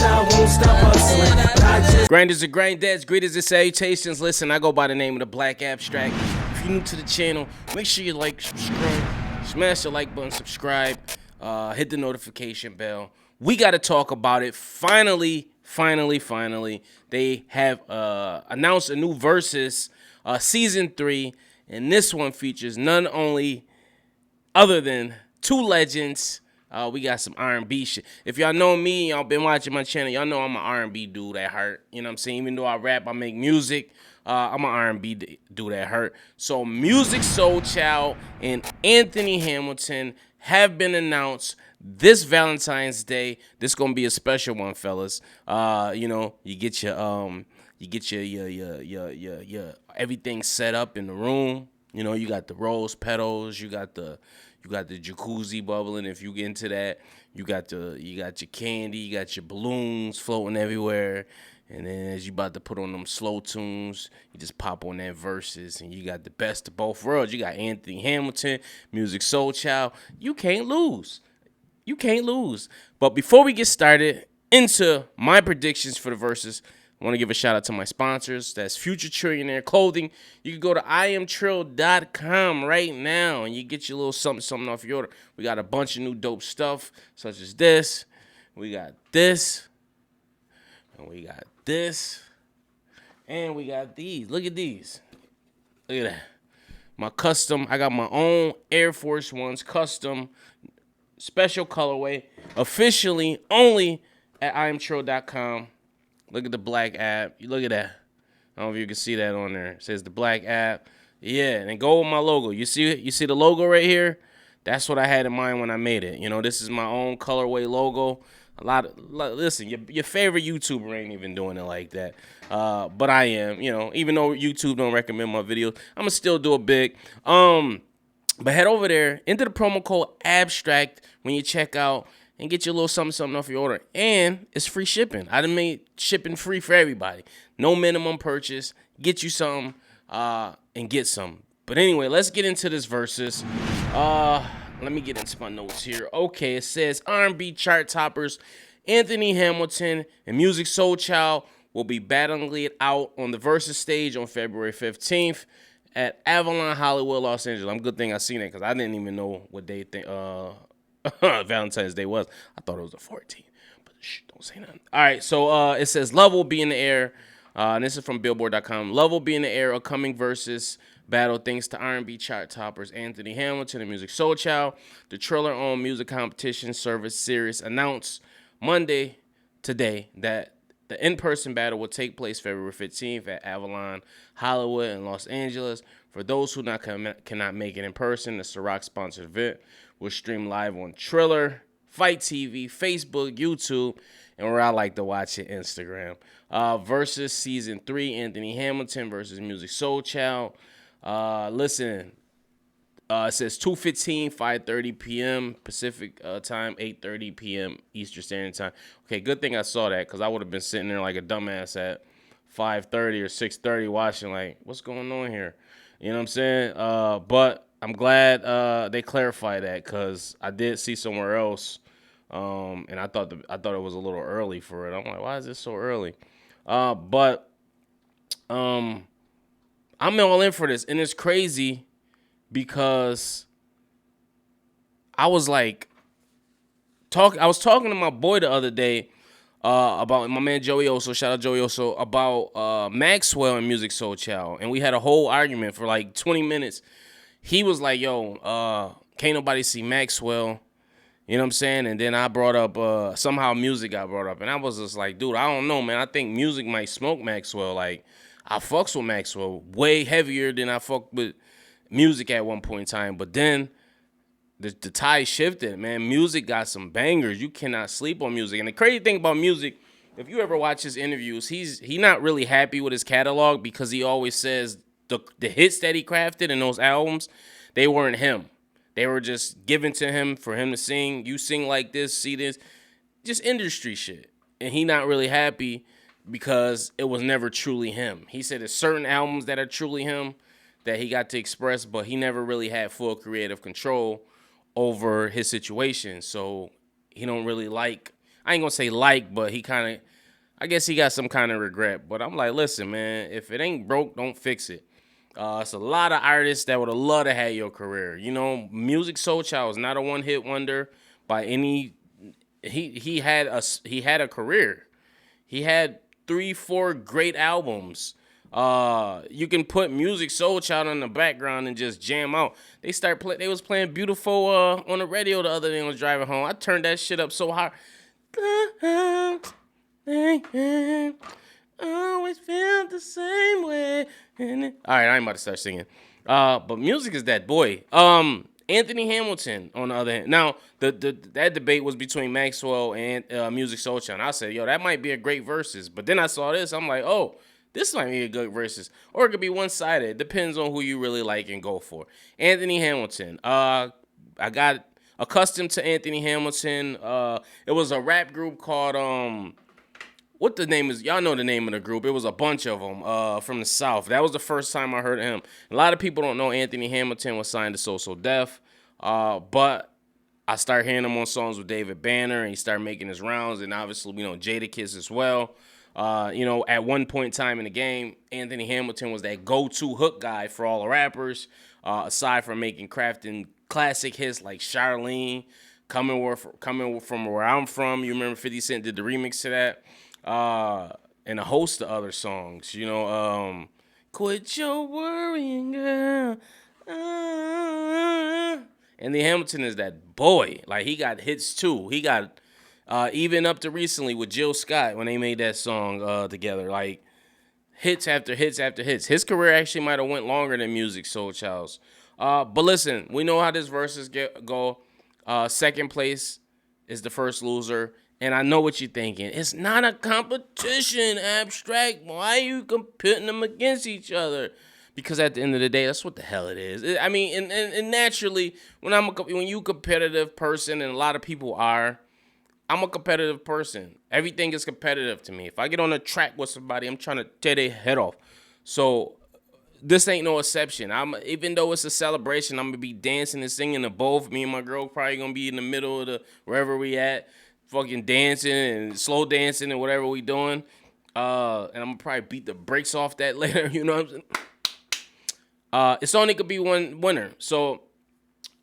I won't stop hustling. But I just Grinders and grinddads, greetings and salutations. Listen, I go by the name of the Black Abstract. If you're new to the channel, make sure you like, subscribe, smash the like button, subscribe, hit the notification bell. We got to talk about it. Finally, they have announced a new Versus season 3, and this one features none only other than two legends. We got some R&B shit. If y'all know me, y'all been watching my channel, y'all know I'm an R&B dude at heart. You know what I'm saying? Even though I rap, I make music, I'm an R&B dude at heart. So Musiq Soulchild and Anthony Hamilton have been announced this Valentine's Day. This gonna be a special one, fellas. You know, you get your everything set up in the room. You know, you got the rose petals, you got the jacuzzi bubbling. If you get into that, you got your candy, you got your balloons floating everywhere. And then as you about to put on them slow tunes, you just pop on that Versus, and you got the best of both worlds. You got Anthony Hamilton, Musiq Soulchild. You can't lose. You can't lose. But before we get started into my predictions for the Versus, I want to give a shout out to my sponsors. That's Future Trillionaire Clothing. You can go to IamTrill.com right now and you get your little something off your order. We got a bunch of new dope stuff, such as this. We got this. And we got this. And we got these. Look at these. Look at that. My custom. I got my own Air Force Ones custom special colorway. Officially only at IamTrill.com. Look at the black app. You look at that. I don't know if you can see that on there. It says the black app. Yeah, and then go with my logo. You see it? You see the logo right here? That's what I had in mind when I made it. You know, this is my own colorway logo. Listen, your favorite YouTuber ain't even doing it like that. But I am, you know, even though YouTube don't recommend my videos, I'm gonna still do it big. But head over there, enter the promo code ABSTRACT when you check out, and get your little something off your order. And it's free shipping. I done made shipping free for everybody. No minimum purchase. Get you something and get some. But anyway, let's get into this Versus. Let me get into my notes here. Okay, it says R&B chart toppers Anthony Hamilton and Musiq Soulchild will be battling it out on the Versus stage on February 15th at Avalon Hollywood, Los Angeles. I'm good thing I seen it because I didn't even know what day Valentine's Day was. I thought it was the 14th, but shh, don't say nothing. All right, so it says love will be in the air. And this is from Billboard.com. Love will be in the air. A coming Versus battle thanks to R&B chart toppers Anthony Hamilton and Musiq Soulchild. The Triller-owned music competition service Sirius announced Monday today that the in-person battle will take place February 15th at Avalon Hollywood in Los Angeles. For those who cannot make it in person, the Ciroc-sponsored event will stream live on Triller, Fight TV, Facebook, YouTube, and where I like to watch it, Instagram. Versus Season 3, Anthony Hamilton versus Musiq Soulchild. Listen, it says 2:15, 5:30 p.m. Pacific time, 8:30 p.m. Eastern Standard Time. Okay, good thing I saw that because I would have been sitting there like a dumbass at 5:30 or 6:30 watching like, what's going on here? You know what I'm saying? But I'm glad they clarified that because I did see somewhere else, and I thought it was a little early for it. I'm like, why is this so early? But I'm all in for this, and it's crazy because I was like I was talking to my boy the other day about my man Joey Oso, shout out Joey Oso, about Maxwell and Musiq Soulchild, and we had a whole argument for like 20 minutes. He was like, yo, can't nobody see Maxwell, you know what I'm saying? And then I brought up, somehow Musiq got brought up, and I was just like, dude, I don't know, man. I think Musiq might smoke Maxwell. Like, I fucks with Maxwell way heavier than I fucked with Musiq at one point in time, but then the tide shifted, man. Musiq got some bangers. You cannot sleep on Musiq. And the crazy thing about Musiq, if you ever watch his interviews, he's not really happy with his catalog because he always says the hits that he crafted in those albums, they weren't him. They were just given to him for him to sing. You sing like this, see this, just industry shit. And he not really happy because it was never truly him. He said there's certain albums that are truly him that he got to express, but he never really had full creative control over his situation. So he don't really like, I ain't gonna say but he kind of, I guess he got some kind of regret. But I'm like, listen, man, if it ain't broke, don't fix it. It's a lot of artists that would have loved to have your career. You know, Musiq Soulchild was not a one-hit wonder by any. He had a career. He had 3-4 great albums. You can put Musiq Soulchild in the background and just jam out. They was playing Beautiful on the radio the other day when I was driving home. I turned that shit up so hard. Always felt the same way. All right, I ain't about to start singing. But music is that boy. Anthony Hamilton, on the other hand. Now, that debate was between Maxwell and Musiq Soulchild. And I said, yo, that might be a great versus. But then I saw this. I'm like, oh, this might be a good versus. Or it could be one-sided. It depends on who you really like and go for. Anthony Hamilton. I got accustomed to Anthony Hamilton. It was a rap group called... what the name is? Y'all know the name of the group. It was a bunch of them from the South. That was the first time I heard of him. A lot of people don't know Anthony Hamilton was signed to So Def, but I started hearing him on songs with David Banner, and he started making his rounds, and obviously, Jadakiss as well. At one point in time in the game, Anthony Hamilton was that go-to hook guy for all the rappers, aside from crafting classic hits like Charlene, coming from where I'm from. You remember 50 Cent did the remix to that. And a host of other songs, Quit Your Worrying, Girl. Andy Hamilton is that boy. Like, he got hits too. He got even up to recently with Jill Scott when they made that song together. Like, hits after hits after hits. His career actually might have went longer than Musiq Soulchild's. But listen, we know how this versus go. Second place is the first loser. And I know what you're thinking. It's not a competition, Abstract. Why are you competing them against each other? Because at the end of the day, that's what the hell it is. I mean, and naturally, when you a competitive person, and a lot of people are, I'm a competitive person. Everything is competitive to me. If I get on a track with somebody, I'm trying to tear their head off. So this ain't no exception. Even though it's a celebration, I'm gonna be dancing and singing to both. Me and my girl probably gonna be in the middle of wherever we at. Fucking dancing and slow dancing and whatever we doing. And I'm gonna probably beat the brakes off that later, you know what I'm saying? It's only could be one winner. So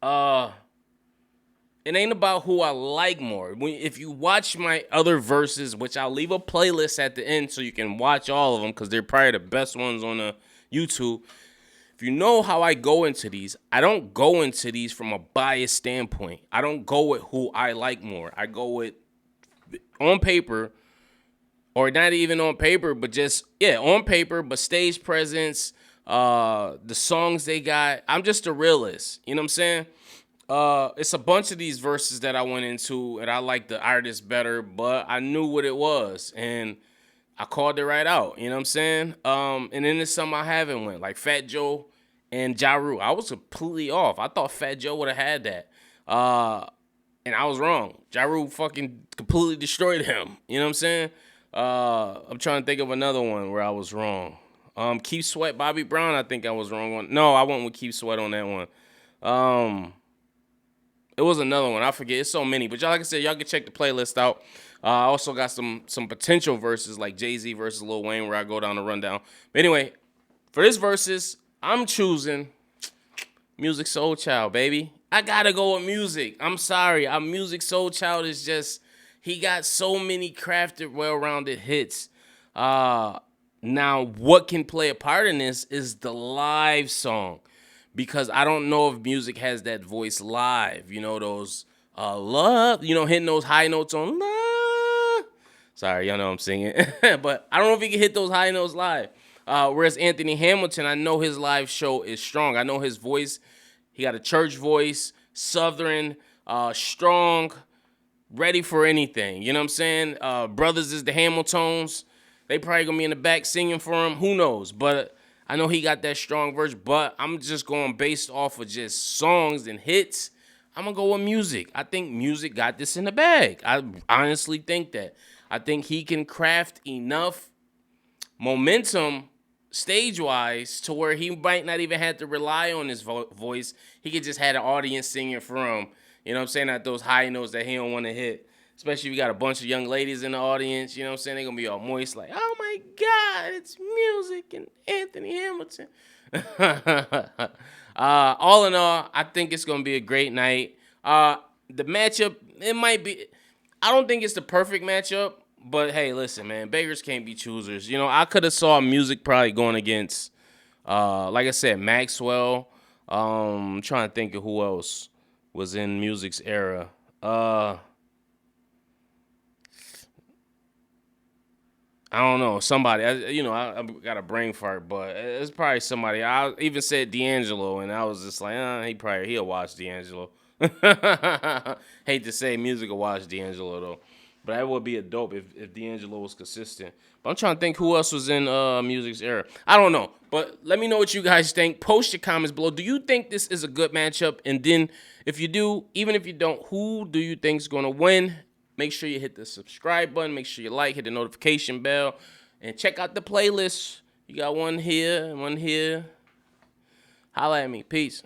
it ain't about who I like more. If you watch my other verses, which I'll leave a playlist at the end so you can watch all of them because they're probably the best ones on the YouTube. If you know how I go into these, I don't go into these from a biased standpoint. I don't go with who I like more. I go with on paper, or not even on paper, but just, on paper, but stage presence, the songs they got. I'm just a realist. You know what I'm saying? It's a bunch of these verses that I went into, and I like the artist better, but I knew what it was, and I called it right out, you know what I'm saying? And then there's some I haven't went, like Fat Joe and Ja Rule. I was completely off. I thought Fat Joe would have had that. And I was wrong. Ja Rule fucking completely destroyed him. You know what I'm saying? I'm trying to think of another one where I was wrong. Keep Sweat, Bobby Brown, I think I was wrong on. No, I went with Keep Sweat on that one. It was another one. I forget. It's so many. But y'all, like I said, y'all can check the playlist out. I also got some potential verses like Jay-Z versus Lil Wayne where I go down the rundown. But anyway, for this versus, I'm choosing Musiq Soulchild, baby. I gotta go with music. I'm sorry. Musiq Soulchild is just, he got so many crafted, well-rounded hits. Now, what can play a part in this is the live song. Because I don't know if music has that voice live. You know, those love, hitting those high notes on love. Sorry, y'all know I'm singing. But I don't know if he can hit those high notes live. Whereas Anthony Hamilton, I know his live show is strong. I know his voice, he got a church voice, southern, strong, ready for anything. You know what I'm saying? Brothers is the Hamiltons. They probably going to be in the back singing for him. Who knows? But I know he got that strong verse, but I'm just going based off of just songs and hits. I'm going to go with music. I think music got this in the bag. I honestly think that. I think he can craft enough momentum stage-wise to where he might not even have to rely on his voice. He could just have an audience singing for him. You know what I'm saying? At those high notes that he don't want to hit. Especially if you got a bunch of young ladies in the audience, you know what I'm saying? They're going to be all moist like, oh my God, it's Musiq and Anthony Hamilton. All in all, I think it's going to be a great night. The matchup, it might be, I don't think it's the perfect matchup, but hey, listen, man, beggars can't be choosers. You know, I could have saw Musiq probably going against, like I said, Maxwell. I'm trying to think of who else was in Musiq's era. I don't know, somebody. I got a brain fart, but it's probably somebody. I even said D'Angelo, and I was just like, he'll watch D'Angelo. Hate to say, Musiq will watch D'Angelo though, but that would be a dope if D'Angelo was consistent. But I'm trying to think who else was in Musiq's era. I don't know, but let me know what you guys think. Post your comments below. Do you think this is a good matchup? And then if you do, even if you don't, who do you think is gonna win? Make sure you hit the subscribe button. Make sure you like, hit the notification bell, and check out the playlist. You got one here and one here. Holla at me. Peace.